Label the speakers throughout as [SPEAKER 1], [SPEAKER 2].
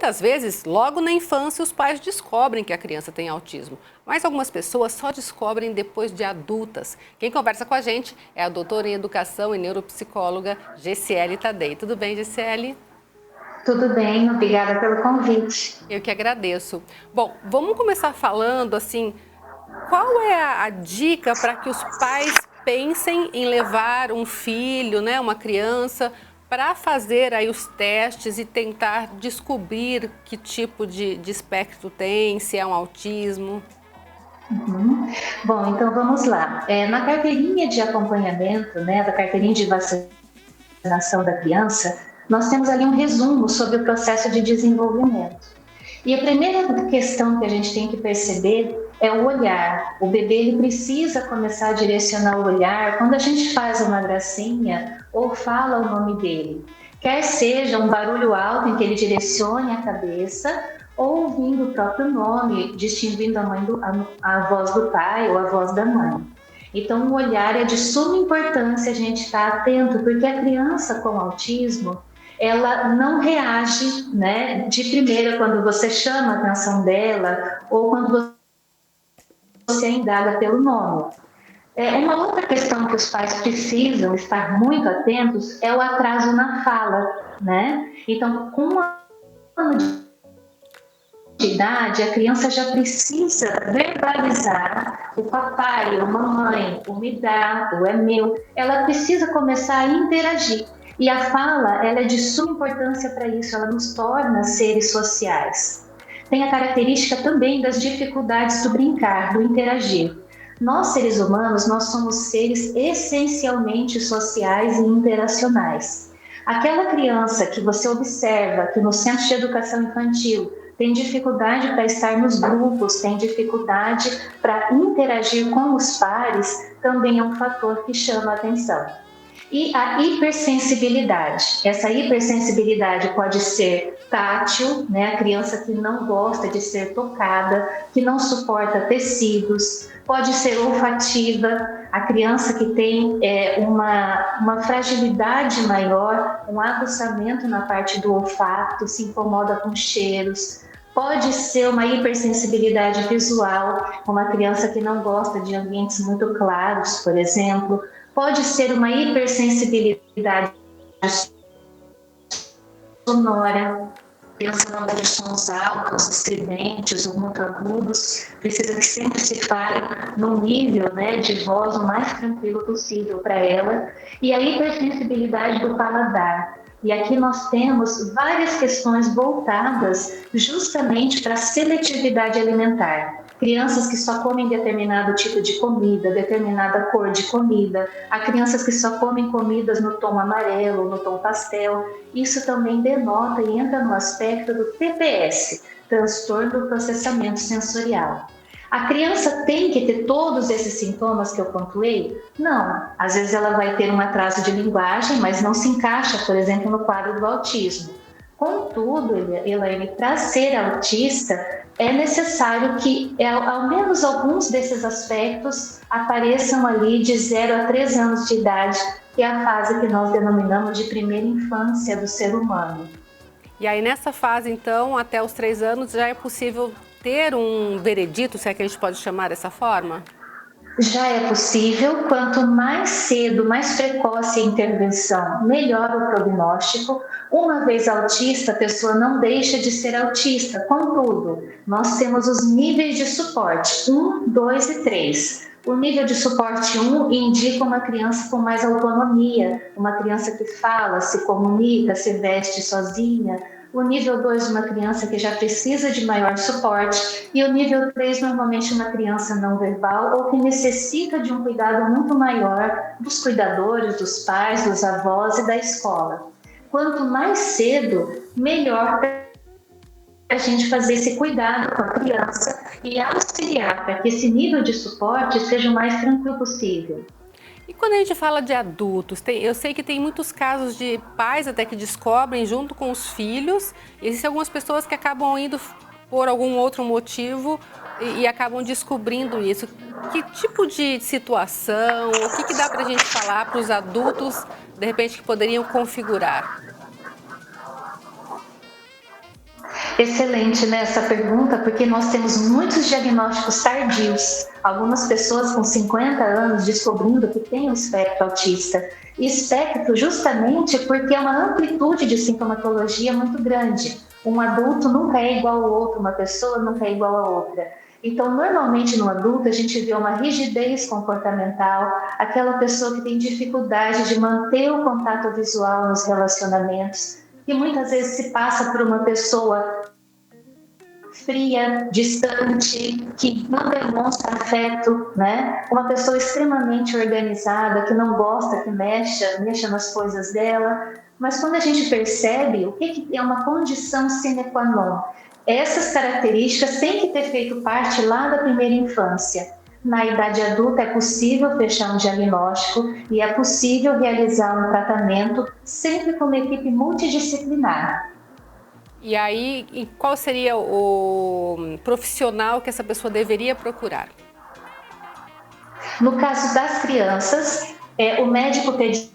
[SPEAKER 1] muitas vezes, logo na infância, os pais descobrem que a criança tem autismo, mas algumas pessoas só descobrem depois de adultas. Quem conversa com a gente é a doutora em Educação e neuropsicóloga Gessiele Tadei. Tudo bem, Gessiele?
[SPEAKER 2] Tudo bem, obrigada pelo convite.
[SPEAKER 1] Eu que agradeço. Bom, vamos começar falando assim, qual é a dica para que os pais pensem em levar um filho, né, uma criança, para fazer aí os testes e tentar descobrir que tipo de espectro tem, se é um autismo?
[SPEAKER 2] Uhum. Bom, então vamos lá. Na carteirinha de acompanhamento, né, da carteirinha de vacinação da criança, nós temos ali um resumo sobre o processo de desenvolvimento. E a primeira questão que a gente tem que perceber é o olhar. O bebê ele precisa começar a direcionar o olhar quando a gente faz uma gracinha ou fala o nome dele. Quer seja um barulho alto em que ele direcione a cabeça ou ouvindo o próprio nome, distinguindo a voz do pai ou a voz da mãe. Então, o olhar é de suma importância a gente estar atento, porque a criança com autismo, ela não reage, né, de primeira quando você chama a atenção dela ou quando você indaga pelo nome. Uma outra questão que os pais precisam estar muito atentos é o atraso na fala, né? Então, com um ano de idade, a criança já precisa verbalizar o papai, o mamãe, o me dá, o é meu. Ela precisa começar a interagir. E a fala, ela é de suma importância para isso, ela nos torna seres sociais. Tem a característica também das dificuldades do brincar, do interagir. Nós, seres humanos, nós somos seres essencialmente sociais e interacionais. Aquela criança que você observa que no centro de educação infantil tem dificuldade para estar nos grupos, tem dificuldade para interagir com os pares, também é um fator que chama a atenção. E a hipersensibilidade. Essa hipersensibilidade pode ser tátil, né? A criança que não gosta de ser tocada, que não suporta tecidos, pode ser olfativa, a criança que tem uma fragilidade maior, um aguçamento na parte do olfato, se incomoda com cheiros. Pode ser uma hipersensibilidade visual, uma criança que não gosta de ambientes muito claros, por exemplo. Pode ser uma hipersensibilidade sonora, pensando em sons altos, estridentes ou muito agudos, precisa que sempre se fale num nível, né, de voz o mais tranquilo possível para ela. E a hipersensibilidade do paladar. E aqui nós temos várias questões voltadas justamente para a seletividade alimentar. Crianças que só comem determinado tipo de comida, determinada cor de comida, há crianças que só comem comidas no tom amarelo, no tom pastel. Isso também denota e entra no aspecto do TPS, transtorno do processamento sensorial. A criança tem que ter todos esses sintomas que eu pontuei? Não. Às vezes ela vai ter um atraso de linguagem, mas não se encaixa, por exemplo, no quadro do autismo. Contudo, Elaine, para ser autista, é necessário que ao menos alguns desses aspectos apareçam ali de 0 a 3 anos de idade, que é a fase que nós denominamos de primeira infância do ser humano.
[SPEAKER 1] E aí nessa fase, então, até os 3 anos, já é possível ter um veredito, se é que a gente pode chamar dessa forma?
[SPEAKER 2] Já é possível, quanto mais cedo, mais precoce a intervenção, melhor o prognóstico. Uma vez autista, a pessoa não deixa de ser autista. Contudo, nós temos os níveis de suporte, 1, 2 e 3. O nível de suporte 1 indica uma criança com mais autonomia, uma criança que fala, se comunica, se veste sozinha. O nível 2, uma criança que já precisa de maior suporte. E o nível 3, normalmente uma criança não verbal ou que necessita de um cuidado muito maior dos cuidadores, dos pais, dos avós e da escola. Quanto mais cedo, melhor para a gente fazer esse cuidado com a criança e auxiliar para que esse nível de suporte seja o mais tranquilo possível.
[SPEAKER 1] E quando a gente fala de adultos, eu sei que tem muitos casos de pais até que descobrem junto com os filhos. Existem algumas pessoas que acabam indo por algum outro motivo e acabam descobrindo isso. Que tipo de situação, o que dá para a gente falar para os adultos, de repente, que poderiam configurar?
[SPEAKER 2] Excelente, né, essa pergunta, porque nós temos muitos diagnósticos tardios. Algumas pessoas com 50 anos descobrindo que tem o espectro autista. Espectro justamente porque é uma amplitude de sintomatologia muito grande. Um adulto nunca é igual ao outro, uma pessoa nunca é igual a outra. Então, normalmente no adulto a gente vê uma rigidez comportamental, aquela pessoa que tem dificuldade de manter o contato visual nos relacionamentos, que muitas vezes se passa por uma pessoa fria, distante, que não demonstra afeto, né? Uma pessoa extremamente organizada, que não gosta que mexa nas coisas dela. Mas quando a gente percebe o que é uma condição sine qua non, essas características têm que ter feito parte lá da primeira infância. Na idade adulta é possível fechar um diagnóstico e é possível realizar um tratamento sempre com uma equipe multidisciplinar.
[SPEAKER 1] E aí, qual seria o profissional que essa pessoa deveria procurar?
[SPEAKER 2] No caso das crianças, o médico pediatra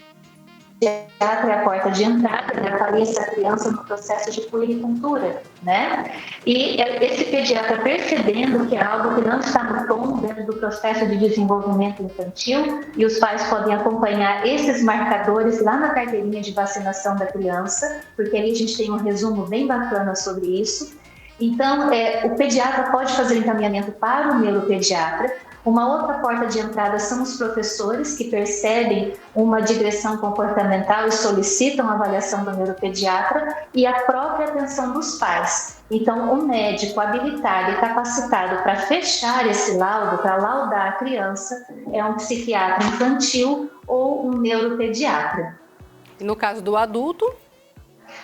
[SPEAKER 2] é a porta de entrada, né? Avalia essa criança no processo de puericultura, né? E esse pediatra, percebendo que é algo que não está no tom dentro do processo de desenvolvimento infantil, e os pais podem acompanhar esses marcadores lá na carteirinha de vacinação da criança, porque ali a gente tem um resumo bem bacana sobre isso. Então, o pediatra pode fazer encaminhamento para o neuropediatra. Uma outra porta de entrada são os professores, que percebem uma digressão comportamental e solicitam a avaliação do neuropediatra, e a própria atenção dos pais. Então, o médico habilitado e capacitado para fechar esse laudo, para laudar a criança, é um psiquiatra infantil ou um neuropediatra.
[SPEAKER 1] E no caso do adulto?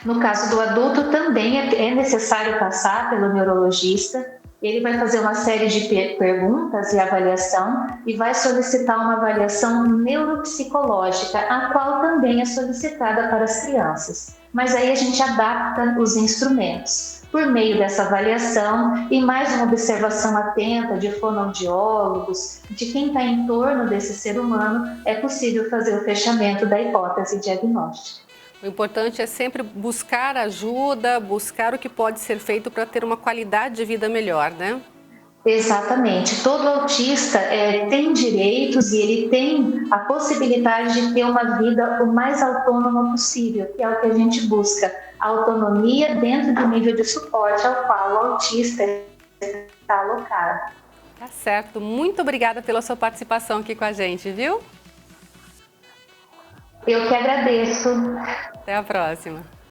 [SPEAKER 2] No caso do adulto, também é necessário passar pelo neurologista. Ele vai fazer uma série de perguntas e avaliação e vai solicitar uma avaliação neuropsicológica, a qual também é solicitada para as crianças. Mas aí a gente adapta os instrumentos. Por meio dessa avaliação e mais uma observação atenta de fonoaudiólogos, de quem está em torno desse ser humano, é possível fazer o fechamento da hipótese diagnóstica.
[SPEAKER 1] O importante é sempre buscar ajuda, buscar o que pode ser feito para ter uma qualidade de vida melhor, né?
[SPEAKER 2] Exatamente. Todo autista tem direitos e ele tem a possibilidade de ter uma vida o mais autônoma possível, que é o que a gente busca. A autonomia dentro do nível de suporte ao qual o autista está alocado.
[SPEAKER 1] Tá certo. Muito obrigada pela sua participação aqui com a gente, viu?
[SPEAKER 2] Eu que agradeço.
[SPEAKER 1] Até a próxima.